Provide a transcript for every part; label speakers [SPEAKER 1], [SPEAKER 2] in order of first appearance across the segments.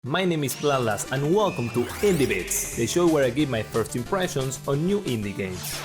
[SPEAKER 1] My name is Bloodlust and welcome to Indie Bits, the show where I give my first impressions on new indie games.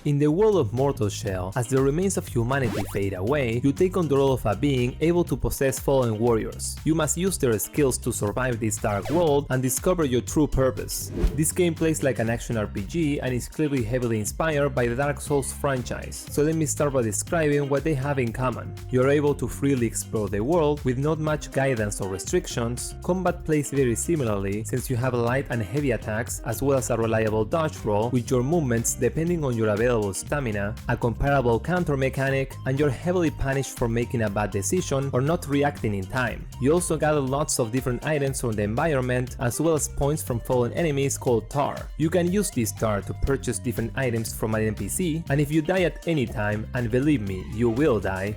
[SPEAKER 1] In the world of Mortal Shell, as the remains of humanity fade away, you take on the role of a being able to possess fallen warriors. You must use their skills to survive this dark world and discover your true purpose. This game plays like an action RPG and is clearly heavily inspired by the Dark Souls franchise, so let me start by describing what they have in common. You are able to freely explore the world with not much guidance or restrictions. Combat plays very similarly since you have light and heavy attacks as well as a reliable dodge roll with your movements depending on your available stamina, a comparable counter mechanic, and you're heavily punished for making a bad decision or not reacting in time. You also gather lots of different items from the environment as well as points from fallen enemies called tar. You can use this tar to purchase different items from an NPC, and if you die at any time, and believe me, you will die,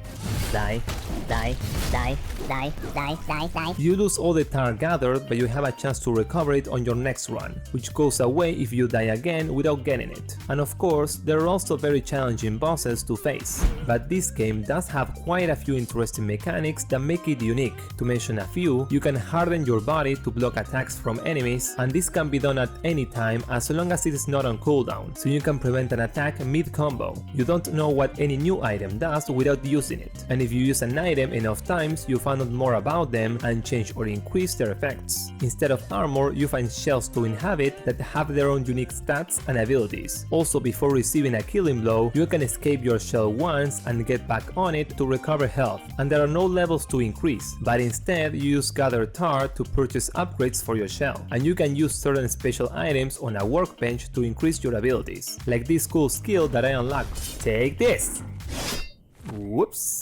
[SPEAKER 1] you lose all the tar gathered, but you have a chance to recover it on your next run, which goes away if you die again without getting it. And of course, there are also very challenging bosses to face, but this game does have quite a few interesting mechanics that make it unique. To mention a few, you can harden your body to block attacks from enemies, and this can be done at any time as long as it is not on cooldown, so you can prevent an attack mid-combo. You don't know what any new item does without using it, and if you use an item enough times, you find out more about them and change or increase their effects. Instead of armor, you find shells to inhabit that have their own unique stats and abilities. Also, before receiving a killing blow, you can escape your shell once and get back on it to recover health, and there are no levels to increase, but instead you use gather tar to purchase upgrades for your shell, and you can use certain special items on a workbench to increase your abilities, like this cool skill that I unlocked. Take this! Whoops!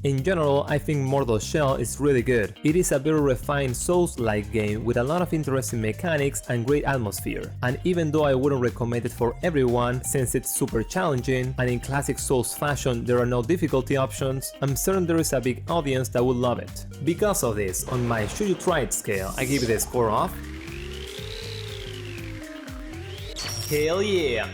[SPEAKER 1] In general, I think Mortal Shell is really good. It is a very refined Souls-like game with a lot of interesting mechanics and great atmosphere, and even though I wouldn't recommend it for everyone since it's super challenging and in classic Souls fashion there are no difficulty options, I'm certain there is a big audience that would love it. Because of this, on my should you try it scale, I give it a score of... Hell yeah!